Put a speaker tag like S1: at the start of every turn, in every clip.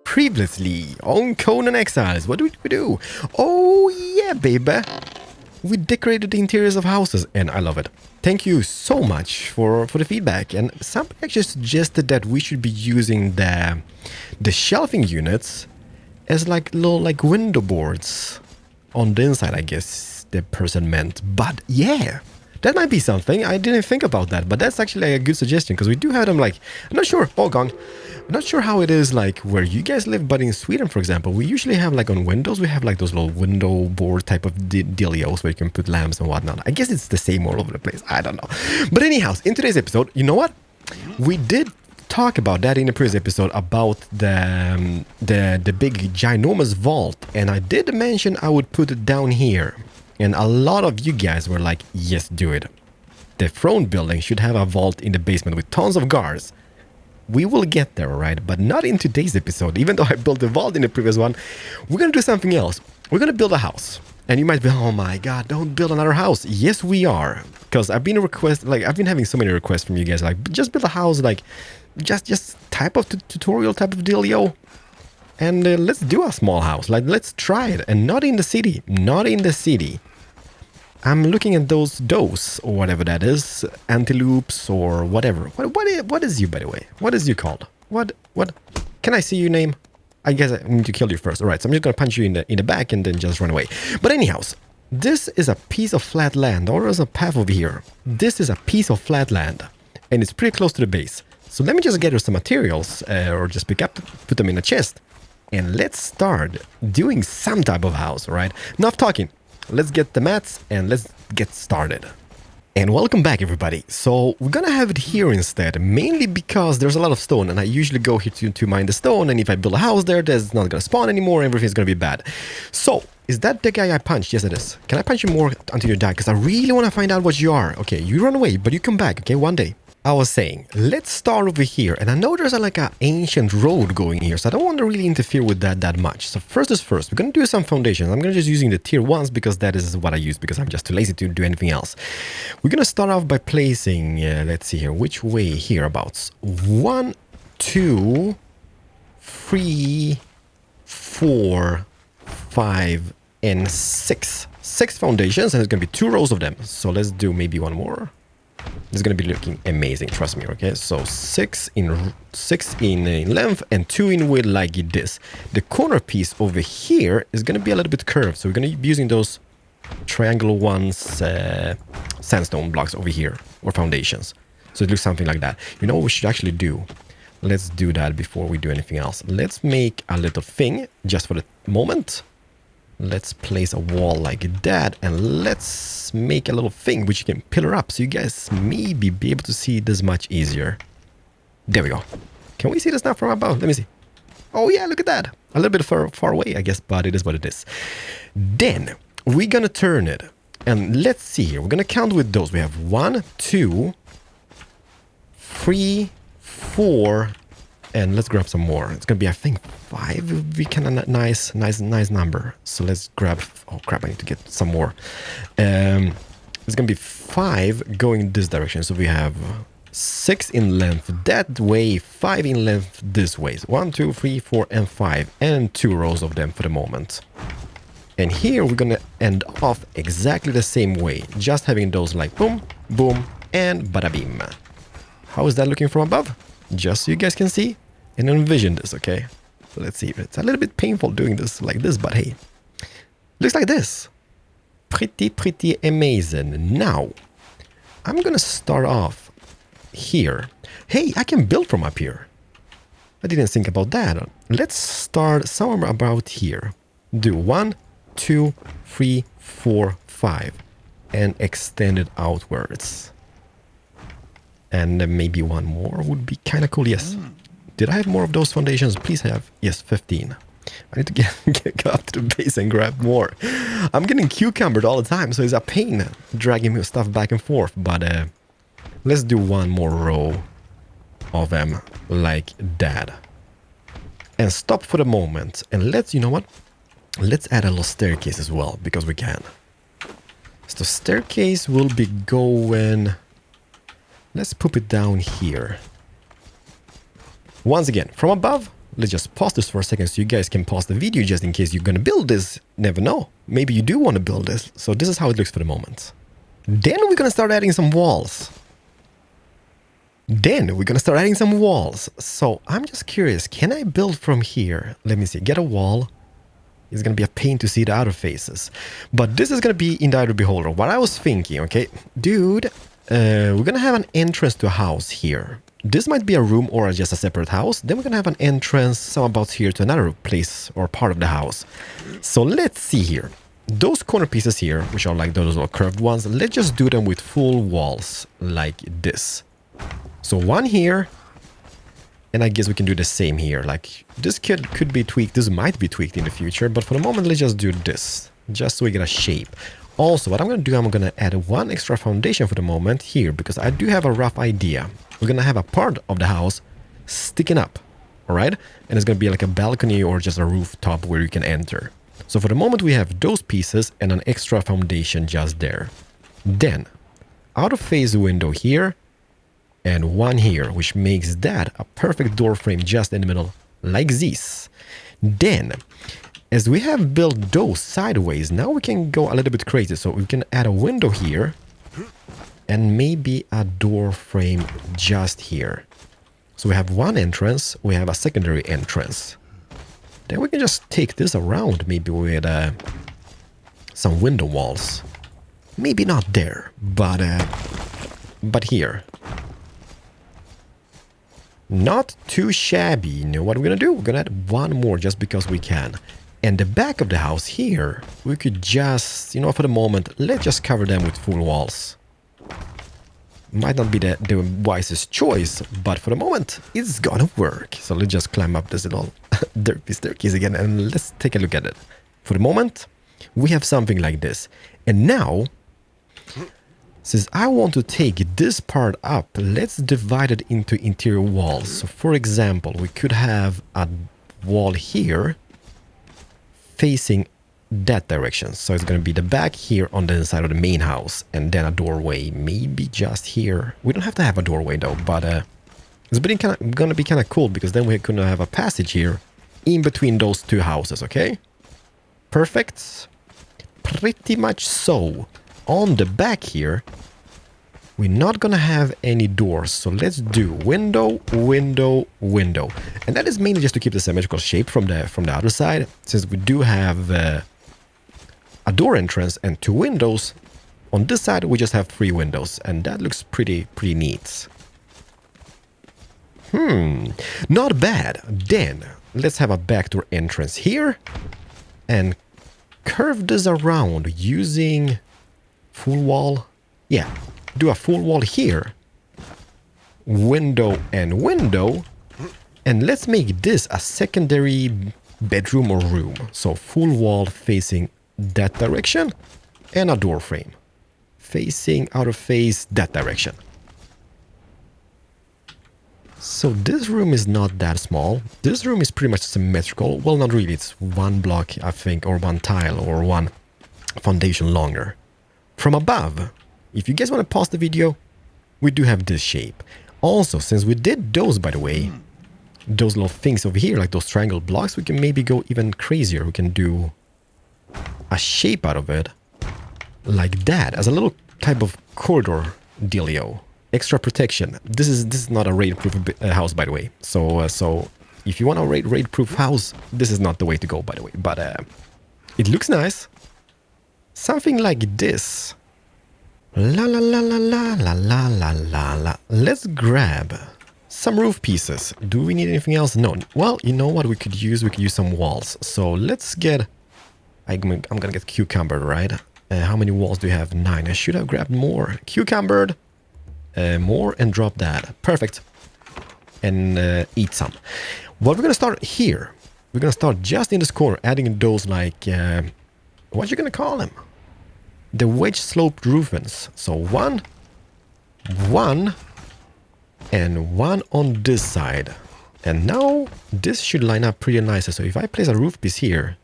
S1: Previously on Conan Exiles, what did we do? Oh yeah, baby! We decorated the interiors of houses, and I love it. Thank you so much for the feedback. And somebody actually suggested that we should be using the shelving units as like little window boards on the inside, I guess the person meant. But yeah, that might be something. I didn't think about that, but that's actually a good suggestion because we do have them I'm not sure. Oh, gone. I'm not sure how it is where you guys live, but in Sweden, for example, we usually have on windows, we have those little window board type of dealios where you can put lamps and whatnot. I guess it's the same all over the place. I don't know. But anyhow, in today's episode, you know what? We did talk about that in the previous episode about the big ginormous vault, and I did mention I would put it down here. And a lot of you guys were like, yes, do it. The throne building should have a vault in the basement with tons of guards. We will get there, right? But not in today's episode. Even though I built the vault in the previous one, we're going to do something else. We're going to build a house. And you might be, oh my god, don't build another house. Yes, we are. Because I've been having so many requests from you guys, just build a house, just type of tutorial type of dealio. And let's do a small house. Let's try it. And not in the city. Not in the city. I'm looking at those does, or whatever that is, antelopes, or whatever. What is you, by the way? What is you called? What? Can I see your name? I guess I need to kill you first. All right, so I'm just gonna punch you in the back and then just run away. But anyhow, this is a piece of flat land, or there's a path over here. This is a piece of flat land, and it's pretty close to the base. So let me just gather some materials, or just put them in a chest, and let's start doing some type of house. All right, enough talking. Let's get the mats and let's get started. And welcome back, everybody. So we're gonna have it here instead, mainly because there's a lot of stone and I usually go here to mine the stone, and if I build a house there, there's not gonna spawn anymore, everything's gonna be bad. So, is that the guy I punched? Yes, it is. Can I punch you more until you die? Because I really want to find out what you are. Okay, you run away, but you come back, okay, one day. I was saying, let's start over here, and I know there's an ancient road going here, so I don't want to really interfere with that much. So first is first, we're going to do some foundations. I'm going to just using the tier 1s because that is what I use, because I'm just too lazy to do anything else. We're going to start off by placing, let's see here, which way hereabouts? 1, 2, 3, 4, 5, and 6. 6 foundations, and it's going to be 2 rows of them. So let's do maybe one more. It's going to be looking amazing, trust me, okay? So 6 in length and 2 in width like this. The corner piece over here is going to be a little bit curved, so we're going to be using those triangular ones, sandstone blocks over here, or foundations. So it looks something like that. You know what we should actually do? Let's do that before we do anything else. Let's make a little thing, just for the moment. Let's place a wall like that, and let's make a little thing which you can pillar up, so you guys maybe be able to see this much easier. There we go. Can we see this now from above? Let me see. Oh yeah, look at that. A little bit far away, I guess, but it is what it is. Then we're gonna turn it, and let's see here. We're gonna count with those. We have 1, 2, 3, 4. And let's grab some more. It's gonna be, I think, 5 would be kind of nice number. So let's grab, oh crap, I need to get some more. It's gonna be 5 going this direction. So we have 6 in length that way, 5 in length this way. So 1, 2, 3, 4, and 5, and 2 rows of them for the moment. And here we're gonna end off exactly the same way, just having those boom, boom, and bada bim. How is that looking from above? Just so you guys can see and envision this, okay? So let's see. It's a little bit painful doing this like this, but hey, looks like this. Pretty amazing. Now, I'm gonna start off here. Hey, I can build from up here. I didn't think about that. Let's start somewhere about here. Do 1, 2, 3, 4, 5, and extend it outwards. And maybe one more would be kind of cool. Yes. Did I have more of those foundations? Please have. Yes, 15. I need to get up to the base and grab more. I'm getting cucumbered all the time, so it's a pain dragging stuff back and forth. But let's do one more row of them like that. And stop for the moment. And let's, you know what? Let's add a little staircase as well, because we can. So the staircase will be going... Let's put it down here. Once again, from above, let's just pause this for a second so you guys can pause the video just in case you're gonna build this. Never know. Maybe you do want to build this. So this is how it looks for the moment. Then we're gonna start adding some walls. So I'm just curious, can I build from here? Let me see, get a wall. It's gonna be a pain to see the outer faces. But this is gonna be in the outer beholder. What I was thinking, okay, dude, we're gonna have an entrance to a house here. This might be a room or just a separate house. Then we're gonna have an entrance somewhat here to another place or part of the house. So let's see here. Those corner pieces here, which are like those little curved ones, let's just do them with full walls like this. So one here, and I guess we can do the same here. Like this could be tweaked, this might be tweaked in the future, but for the moment let's just do this, just so we get a shape. Also, what I'm going to do, I'm going to add one extra foundation for the moment here, because I do have a rough idea. We're going to have a part of the house sticking up, all right? And it's going to be like a balcony or just a rooftop where you can enter. So for the moment, we have those pieces and an extra foundation just there. Then, out of phase window here, and one here, which makes that a perfect door frame just in the middle, like this. Then, as we have built those sideways, now we can go a little bit crazy. So we can add a window here and maybe a door frame just here. So we have one entrance, we have a secondary entrance. Then we can just take this around maybe with some window walls. Maybe not there, but here. Not too shabby. You know what we're gonna do? We're gonna add one more just because we can. And the back of the house here, we could just, you know, for the moment, let's just cover them with full walls. Might not be the wisest choice, but for the moment, it's gonna work. So let's just climb up this little derpy staircase again and let's take a look at it. For the moment, we have something like this. And now, since I want to take this part up, let's divide it into interior walls. So for example, we could have a wall here facing that direction. So it's going to be the back here on the inside of the main house, and then a doorway maybe just here. We don't have to have a doorway though, but it's going to be kind of cool, because then we're going to have a passage here in between those two houses, okay? Perfect. Pretty much so. On the back here, we're not gonna have any doors, so let's do window, window, window. And that is mainly just to keep the symmetrical shape from the other side, since we do have a door entrance and two windows. On this side, we just have 3 windows, and that looks pretty neat. Not bad. Then, let's have a backdoor entrance here, and curve this around using full wall. Yeah, do a full wall here, window and window, and let's make this a secondary bedroom or room. So full wall facing that direction, and a door frame facing out of phase that direction. So this room is not that small. This room is pretty much symmetrical. Well, not really. It's one block, I think, or one tile or one foundation longer. From above, if you guys want to pause the video, we do have this shape. Also, since we did those, by the way, those little things over here, like those triangle blocks, we can maybe go even crazier. We can do a shape out of it like that, as a little type of corridor dealio. Extra protection. This is not a raid-proof house, by the way. So if you want a raid-proof house, this is not the way to go, by the way. But it looks nice. Something like this. La la la la la la la la la la. Let's grab some roof pieces. Do we need anything else? No. Well, you know what we could use? We could use some walls. So let's get... I'm gonna get cucumbered, right? How many walls do you have? 9. I should have grabbed more. Cucumbered. More and drop that. Perfect. And eat some. What we're gonna start here. We're gonna start just in this corner, adding those like... what you gonna call them? The wedge-sloped roofings. So one, and one on this side. And now this should line up pretty nicely. So if I place a roof piece here...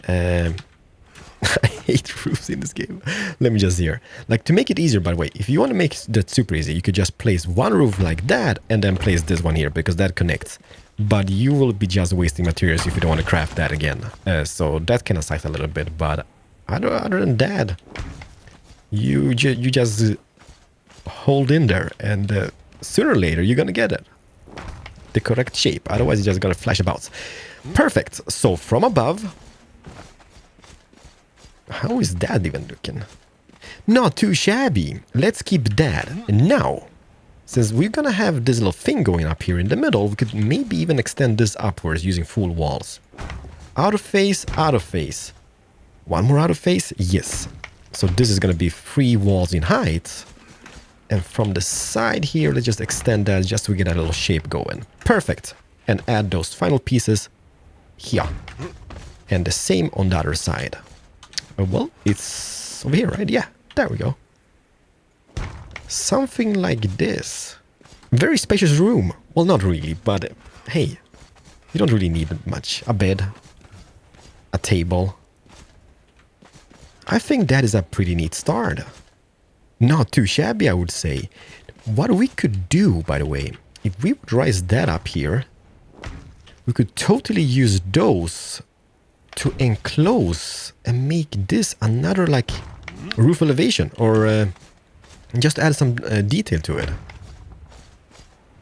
S1: I hate roofs in this game. Let me just here. Like, to make it easier, by the way, if you want to make that super easy, you could just place one roof like that and then place this one here, because that connects. But you will be just wasting materials if you don't want to craft that again. So that kind of sucks a little bit. But other than that, you just hold in there, and sooner or later you're gonna get it, the correct shape. Otherwise, you're just gonna flash about. Perfect. So from above, how is that even looking? Not too shabby. Let's keep that. And now, since we're gonna have this little thing going up here in the middle, we could maybe even extend this upwards using full walls. Out of face, out of face. One more out of face, yes. So this is gonna be 3 walls in height. And from the side here, let's just extend that just so we get a little shape going. Perfect. And add those final pieces here. And the same on the other side. Well, it's over here, right? Yeah, there we go. Something like this. Very spacious room. Well, not really, but hey, you don't really need much. A bed, a table. I think that is a pretty neat start. Not too shabby, I would say. What we could do, by the way, if we would rise that up here, we could totally use those to enclose and make this another like roof elevation, or just add some detail to it.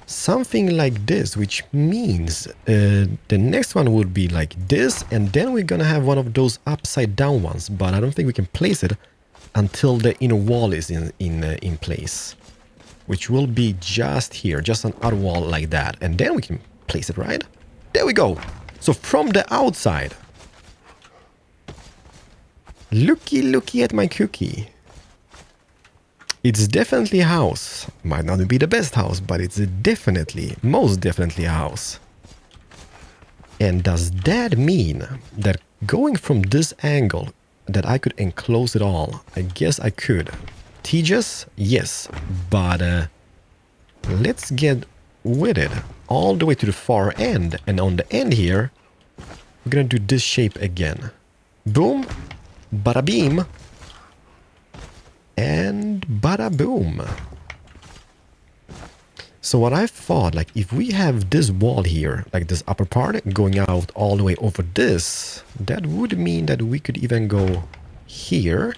S1: Something like this, which means the next one would be like this, and then we're gonna have one of those upside down ones, but I don't think we can place it until the inner wall is in place, which will be just here, just an outer wall like that, and then we can place it right. There we go. So from the outside, looky at my cookie. It's definitely a house. Might not be the best house, but it's definitely, most definitely a house. And does that mean that going from this angle, that I could enclose it all? I guess I could. Tedious? Yes. But let's get with it. All the way to the far end. And on the end here, we're gonna do this shape again. Boom. Bada beam. And bada boom. So what I thought, like if we have this wall here, like this upper part going out all the way over this, that would mean that we could even go here.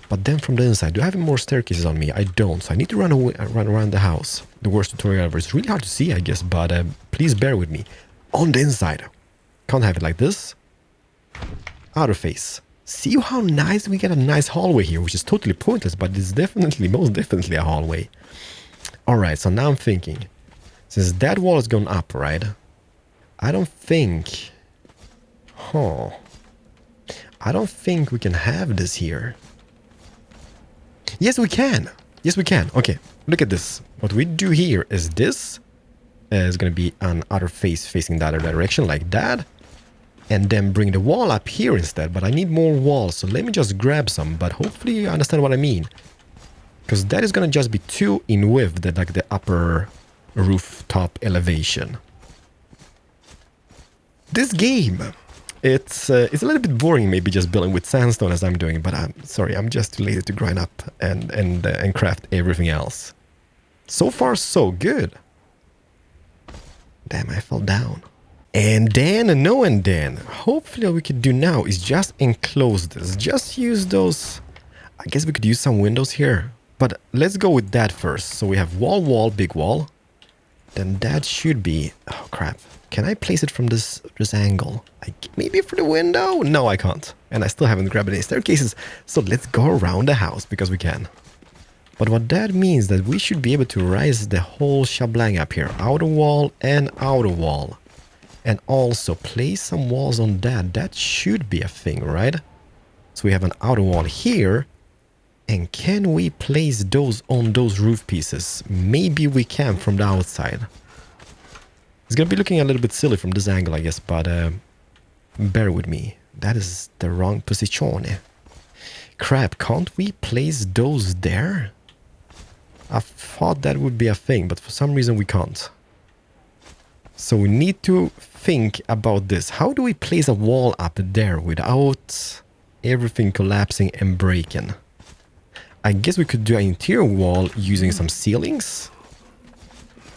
S1: But then from the inside, do I have more staircases on me? I don't, so I need to run around the house. The worst tutorial ever. It's really hard to see, I guess, but please bear with me. On the inside, can't have it like this. Outer face. See how nice we get a nice hallway here, which is totally pointless, but it's definitely, most definitely a hallway. Alright, so now I'm thinking, since that wall is going up, right? I don't think... I don't think we can have this here. Yes, we can. Yes, we can. Okay, look at this. What we do here is this is going to be an outer face facing the other direction, like that. And then bring the wall up here instead. But I need more walls, so let me just grab some. But hopefully you understand what I mean. Because that is going to just be 2 in width, like the upper rooftop elevation. This game, it's a little bit boring maybe just building with sandstone as I'm doing. But I'm sorry, I'm just too lazy to grind up and craft everything else. So far, so good. Damn, I fell down. And then, hopefully what we could do now is just enclose this. Just use those, I guess we could use some windows here. But let's go with that first. So we have wall, big wall. Then that should be, oh crap. Can I place it from this angle? Maybe for the window? No, I can't. And I still haven't grabbed any staircases. So let's go around the house because we can. But what that means that we should be able to rise the whole shebang up here. Outer wall and outer wall. And also place some walls on that. That should be a thing, right? So we have an outer wall here. And can we place those on those roof pieces? Maybe we can from the outside. It's gonna be looking a little bit silly from this angle, I guess, but bear with me. That is the wrong position. Crap, can't we place those there? I thought that would be a thing, but for some reason we can't. So we need to think about this. How do we place a wall up there without everything collapsing and breaking? I guess we could do an interior wall using some ceilings.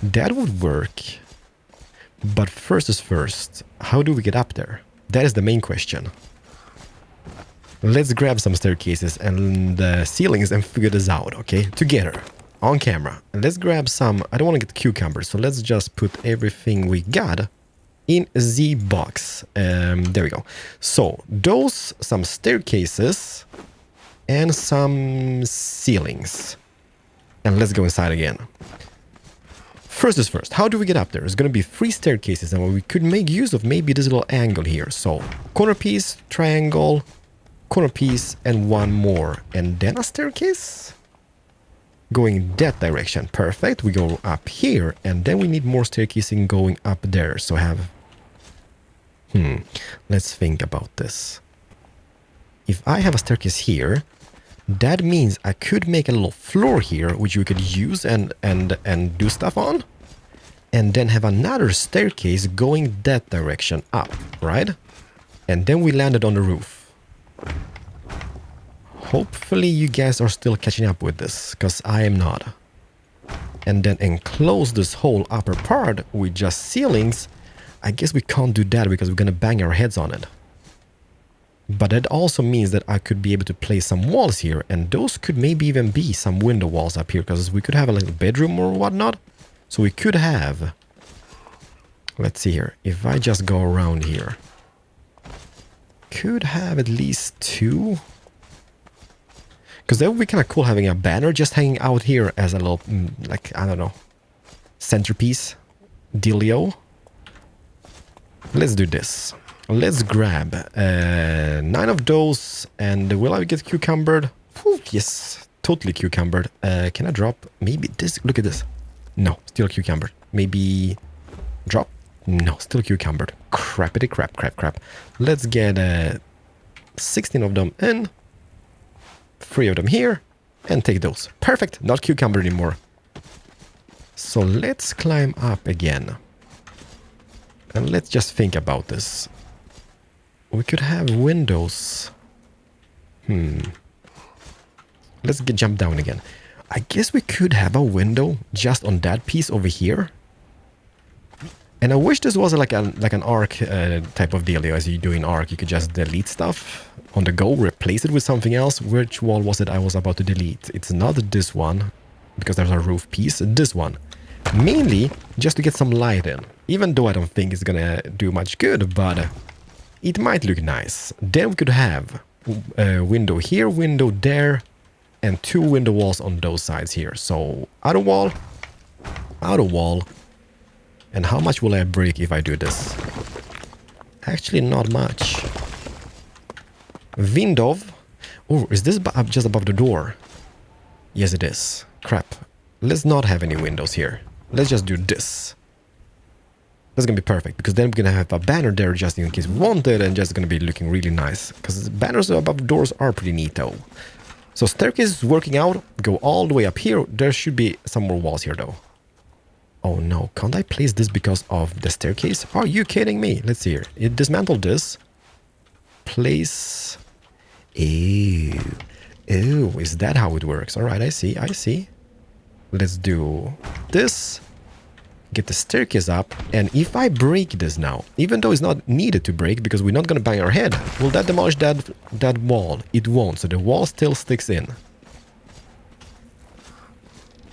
S1: That would work. But first is first, how do we get up there? That is the main question. Let's grab some staircases and ceilings and figure this out, okay? Together, on camera. And let's grab some, I don't want to get cucumbers, so let's just put everything we got in the box. There we go. So, those, some staircases, and some ceilings. And let's go inside again. First is first, how do we get up there? There's going to be 3 staircases, and we could make use of maybe this little angle here. So, corner piece, triangle, corner piece, and 1 more. And then a staircase? Going that direction. Perfect. We go up here, and then we need more staircasing going up there. So have... let's think about this. If I have a staircase here, that means I could make a little floor here, which we could use and do stuff on. And then have another staircase going that direction up, right? And then we landed on the roof. Hopefully you guys are still catching up with this, because I am not. And then enclose this whole upper part with just ceilings. I guess we can't do that because we're gonna bang our heads on it. But that also means that I could be able to place some walls here, and those could maybe even be some window walls up here, because we could have a little bedroom or whatnot. So we could have... Let's see here. If I just go around here... Could have at least 2... Because that would be kind of cool having a banner just hanging out here as a little, like, I don't know, centerpiece, dealio. Let's do this. Let's grab 9 of those, and will I get cucumbered? Whew, yes, totally cucumbered. Can I drop maybe this? Look at this. No, still cucumbered. Maybe drop? No, still cucumbered. Crappity crap. Let's get 16 of them in. 3 of them here, and take those. Perfect, not cucumber anymore. So let's climb up again. And let's just think about this. We could have windows. Let's jump down again. I guess we could have a window just on that piece over here. And I wish this was like an Ark type of deal. As you do in Ark, you could just delete stuff on the go, replace it with something else. Which wall was it I was about to delete? It's not this one, because there's a roof piece. This one. Mainly just to get some light in. Even though I don't think it's gonna do much good, but it might look nice. Then we could have a window here, window there, and 2 window walls on those sides here. So outer wall, and how much will I break if I do this? Actually, not much. Window. Oh, is this just above the door? Yes, it is. Crap. Let's not have any windows here. Let's just do this. That's gonna be perfect, because then we're gonna have a banner there just in case we want it, and just gonna be looking really nice. Because banners above the doors are pretty neat though. So staircase is working out. Go all the way up here. There should be some more walls here though. Oh no, can't I place this because of the staircase? Are you kidding me? Let's see here. It dismantled this. Place. Ew. Ew, is that how it works? Alright, I see. Let's do this. Get the staircase up. And if I break this now, even though it's not needed to break because we're not gonna bang our head, will that demolish that wall? It won't, so the wall still sticks in.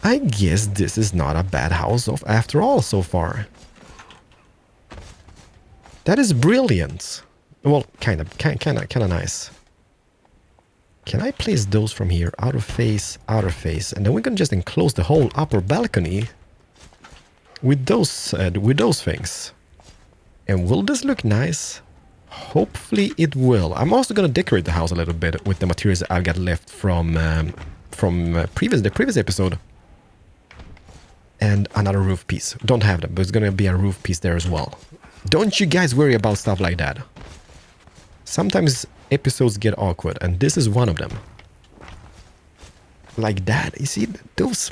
S1: I guess this is not a bad house after all so far. That is brilliant. Well, kind of nice. Can I place those from here? Outer face, and then we can just enclose the whole upper balcony with those things. And will this look nice? Hopefully it will. I'm also gonna decorate the house a little bit with the materials I've got left from the previous episode. And another roof piece. Don't have them, but it's gonna be a roof piece there as well. Don't you guys worry about stuff like that. Sometimes episodes get awkward, and this is one of them. Like that. You see, those...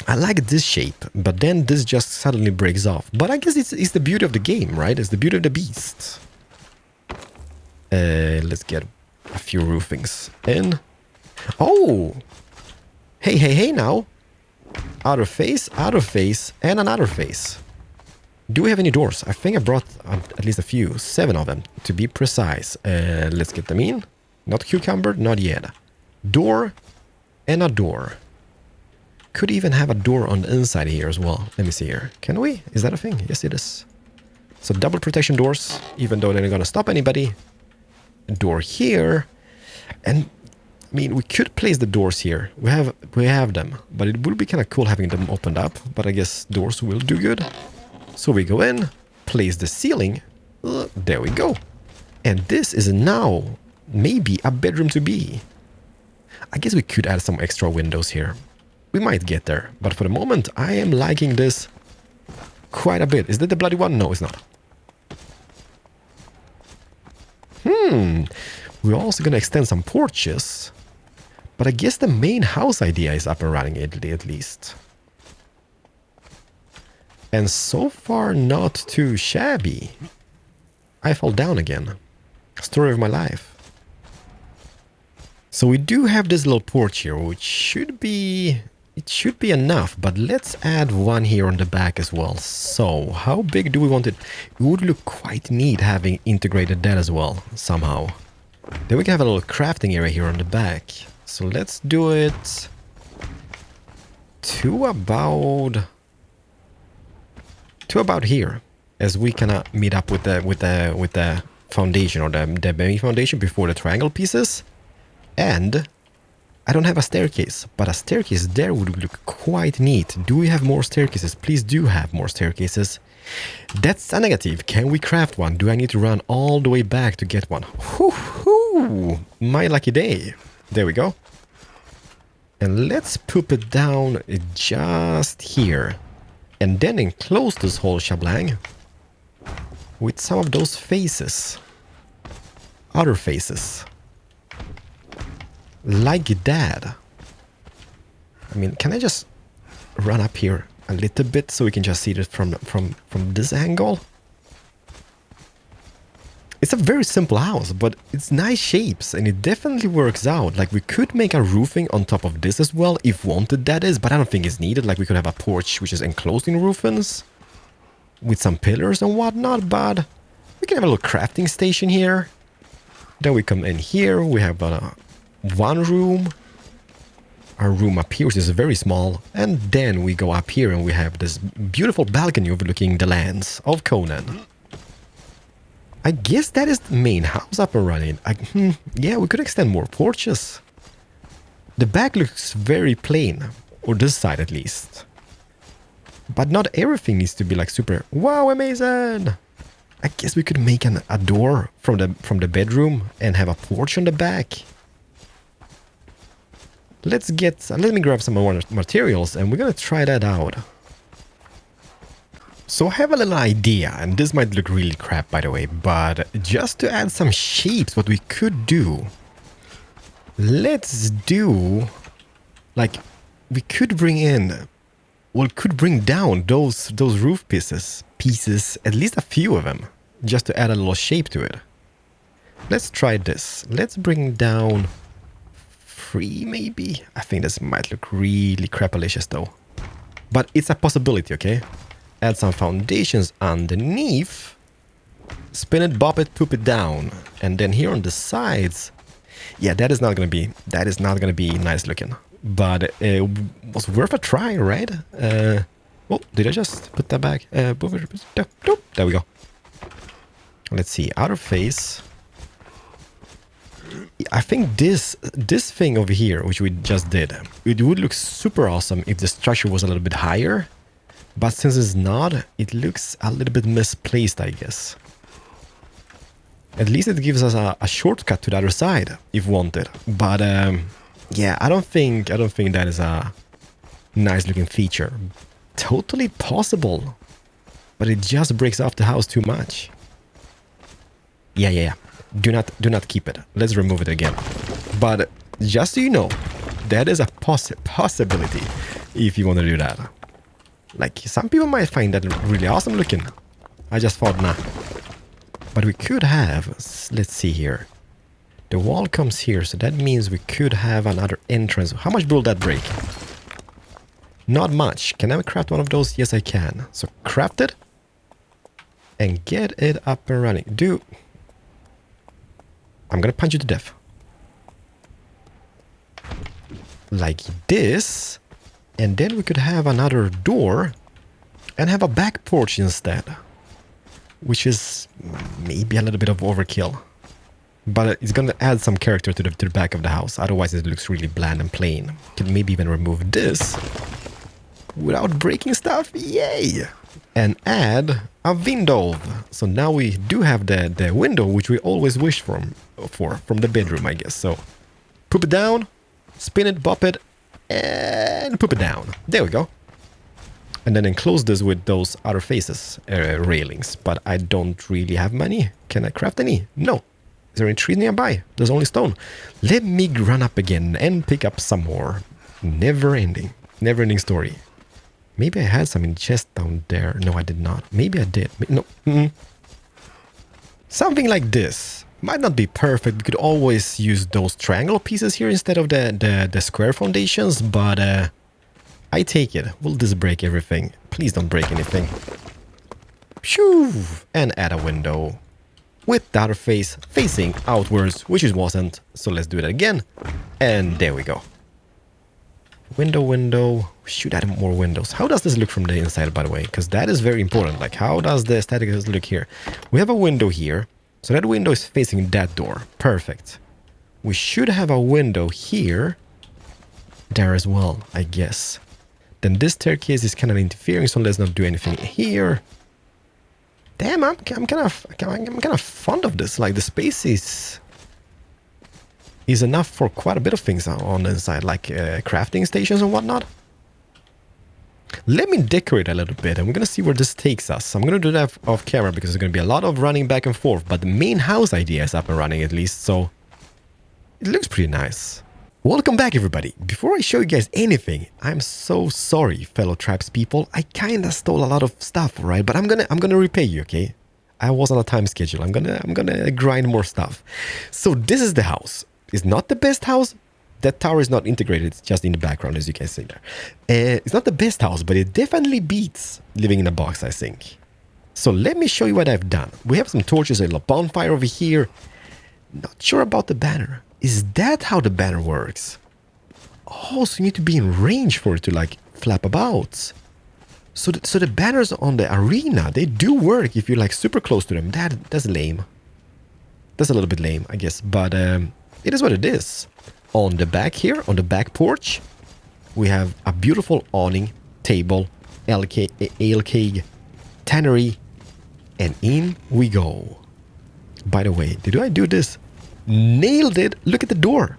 S1: I like this shape, but then this just suddenly breaks off. But I guess it's the beauty of the game, right? It's the beauty of the beast. Let's get a few roofings in. Oh! Hey now! Outer face, and another face. Do we have any doors? I think I brought at least a few. 7 of them, to be precise. Let's get them in. Not cucumber, not yet. Door and a door. Could even have a door on the inside here as well. Let me see here. Can we? Is that a thing? Yes, it is. So double protection doors, even though they're not going to stop anybody. A door here. And, I mean, we could place the doors here. We have them. But it would be kind of cool having them opened up. But I guess doors will do good. So we go in, place the ceiling. There we go. And this is now maybe a bedroom to be. I guess we could add some extra windows here. We might get there. But for the moment, I am liking this quite a bit. Is that the bloody one? No, it's not. We're also going to extend some porches. But I guess the main house idea is up and running at least. And so far, not too shabby. I fall down again. Story of my life. So we do have this little porch here, which should be... It should be enough, but let's add one here on the back as well. So, how big do we want it? It would look quite neat having integrated that as well, somehow. Then we can have a little crafting area here on the back. So let's do it to about here, as we can meet up with the foundation, or the main foundation before the triangle pieces. And I don't have a staircase, but a staircase there would look quite neat. Do we have more staircases? Please do have more staircases. That's a negative. Can we craft one? Do I need to run all the way back to get one? Whoo-hoo! My lucky day. There we go. And let's put it down just here. And then enclose this whole shebang with some of those faces. Other faces. Like that. I mean, can I just run up here a little bit so we can just see it from this angle? It's a very simple house, but it's nice shapes and it definitely works out. Like, we could make a roofing on top of this as well, if wanted, that is, but I don't think it's needed. Like, we could have a porch which is enclosed in roofings with some pillars and whatnot, but we can have a little crafting station here. Then we come in here, we have one room, a room up here which is very small, and then we go up here and we have this beautiful balcony overlooking the lands of Conan. I guess that is the main house up and running. Yeah, we could extend more porches. The back looks very plain, or this side at least. But not everything needs to be like super, wow, amazing! I guess we could make a door from the bedroom and have a porch on the back. Let me grab some more materials and we're gonna try that out. So I have a little idea, and this might look really crap by the way, but just to add some shapes, what we could do, let's do, like, we could bring in, well, could bring down those roof pieces, at least a few of them, just to add a little shape to it. Let's try this. Let's bring down 3 maybe. I think this might look really crapalicious though, but it's a possibility, okay? Add some foundations underneath, spin it, bop it, poop it down, and then here on the sides, yeah, that is not gonna be nice looking, but it was worth a try, right? Oh, did I just put that back? There we go. Let's see, outer face. I think this thing over here, which we just did, it would look super awesome if the structure was a little bit higher. But since it's not, it looks a little bit misplaced, I guess. At least it gives us a shortcut to the other side, if wanted. But yeah, I don't think that is a nice looking feature. Totally possible, but it just breaks off the house too much. Yeah. Do not keep it. Let's remove it again. But just so you know, that is a possibility if you want to do that. Like, some people might find that really awesome looking. I just thought, nah. But we could have, let's see here. The wall comes here, so that means we could have another entrance. How much will that break? Not much. Can I craft one of those? Yes, I can. So craft it. and get it up and running. I'm gonna punch you to death. Like this. And then we could have another door and have a back porch instead. Which is maybe a little bit of overkill. But it's gonna add some character to the back of the house. Otherwise it looks really bland and plain. Could maybe even remove this without breaking stuff. Yay! And add a window. So now we do have the window which we always wished from the bedroom, I guess. So poop it down, spin it, bop it, and poop it down. There we go. And then enclose this with those other faces railings. But I don't really have money. Can I craft any? No. Is there any trees nearby? There's only stone. Let me run up again and pick up some more. Never ending story. Maybe I had some in chest down there. No, I did not. Maybe I did. No. Something like this. Might not be perfect. We could always use those triangle pieces here instead of the square foundations. But I take it. Will this break everything? Please don't break anything. Phew! And add a window. With the other face facing outwards, which it wasn't. So let's do that again. And there we go. Window. Should add more windows. How does this look from the inside, by the way? Because that is very important. Like, how does the aesthetic look here? We have a window here. So that window is facing that door. Perfect. We should have a window here. There as well, I guess. Then this staircase is kind of interfering, so let's not do anything here. Damn, I'm kind of fond of this. Like, the space is enough for quite a bit of things on the inside, like crafting stations and whatnot. Let me decorate a little bit, and we're gonna see where this takes us. I'm gonna do that off camera because there's gonna be a lot of running back and forth, but the main house idea is up and running at least, so it looks pretty nice. Welcome back, everybody. Before I show you guys anything, I'm so sorry, fellow tribes people. I kinda stole a lot of stuff, right? But I'm gonna repay you, okay? I was on a time schedule. I'm gonna grind more stuff. So this is the house. It's not the best house. That tower is not integrated. It's just in the background, as you can see there. It's not the best house, but it definitely beats living in a box, I think. So let me show you what I've done. We have some torches, a little bonfire over here. Not sure about the banner. Is that how the banner works? Oh, so you need to be in range for it to, like, flap about. So the banners on the arena, they do work if you're, like, super close to them. That's lame. That's a little bit lame, I guess. But it is what it is. On the back here, on the back porch, we have a beautiful awning, table, ale keg, tannery, and in we go. By the way, did I do this? Nailed it! Look at the door.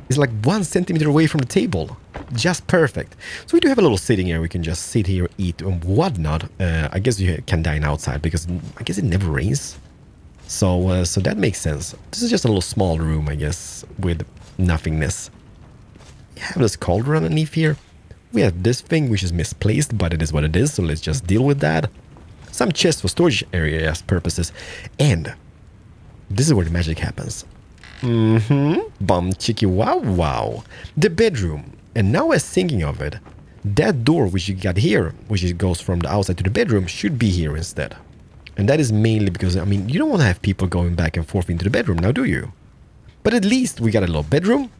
S1: It's like 1 centimeter away from the table. Just perfect. So we do have a little sitting area. We can just sit here, eat, and whatnot. I guess you can dine outside because I guess it never rains. So that makes sense. This is just a little small room, I guess, with nothingness. We have this cauldron underneath here. We have this thing which is misplaced, but it is what it is, so let's just deal with that. Some chests for storage areas purposes. And this is where the magic happens. Bum chicky wow wow. The bedroom. And now I was thinking of it. That door which you got here, which goes from the outside to the bedroom, should be here instead. And that is mainly because, I mean, you don't want to have people going back and forth into the bedroom now, do you? But at least we got a little bedroom,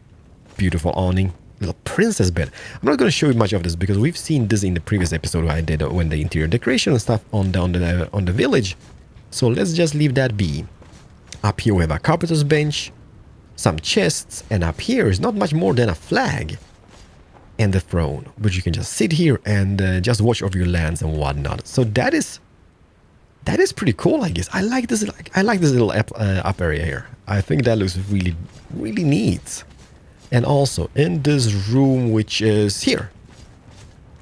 S1: beautiful awning, little princess bed. I'm not going to show you much of this because we've seen this in the previous episode where I did when the interior decoration and stuff on the village. So let's just leave that be. Up here we have a carpenter's bench, some chests, and up here is not much more than a flag and the throne, which you can just sit here and just watch over your lands and whatnot. So that is pretty cool, I guess. I like this little up area here. I think that looks really, really neat. And also in this room, which is here,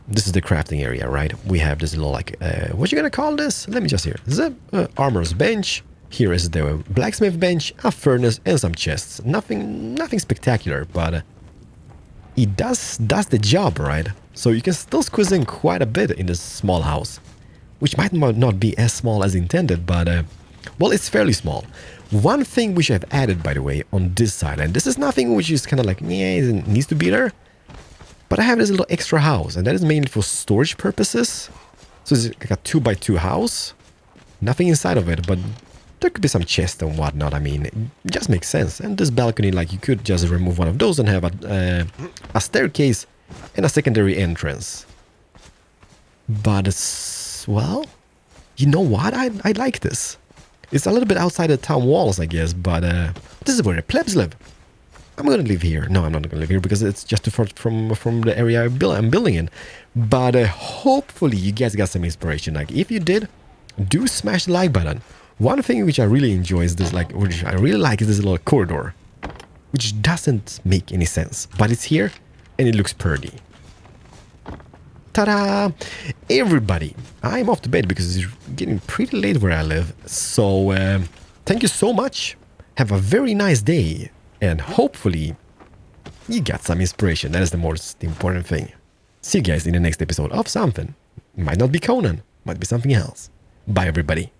S1: this is the crafting area, right? We have this little, like, what you gonna call this? Let me just hear. This is a armorer's bench. Here is the blacksmith bench, a furnace, and some chests. Nothing spectacular, but it does the job, right? So you can still squeeze in quite a bit in this small house, which might not be as small as intended, but well, it's fairly small. One thing which I've added, by the way, on this side, and this is nothing which is kind of like, yeah, it needs to be there, but I have this little extra house, and that is mainly for storage purposes. So it's like a 2x2 house. Nothing inside of it, but there could be some chest and whatnot. I mean, it just makes sense. And this balcony, like, you could just remove one of those and have a staircase and a secondary entrance. But it's, well, you know what? I like this. It's a little bit outside the town walls, I guess, but this is where the plebs live. I'm gonna live here. No, I'm not gonna live here because it's just too far from the area I'm building in. But hopefully you guys got some inspiration. Like, if you did, do smash the like button. One thing which I really enjoy is this, like, which I really like, is this little corridor, which doesn't make any sense, but it's here and it looks pretty. Ta-da! Everybody, I'm off to bed because it's getting pretty late where I live. So thank you so much. Have a very nice day. And hopefully you got some inspiration. That is the most important thing. See you guys in the next episode of something. Might not be Conan. Might be something else. Bye everybody.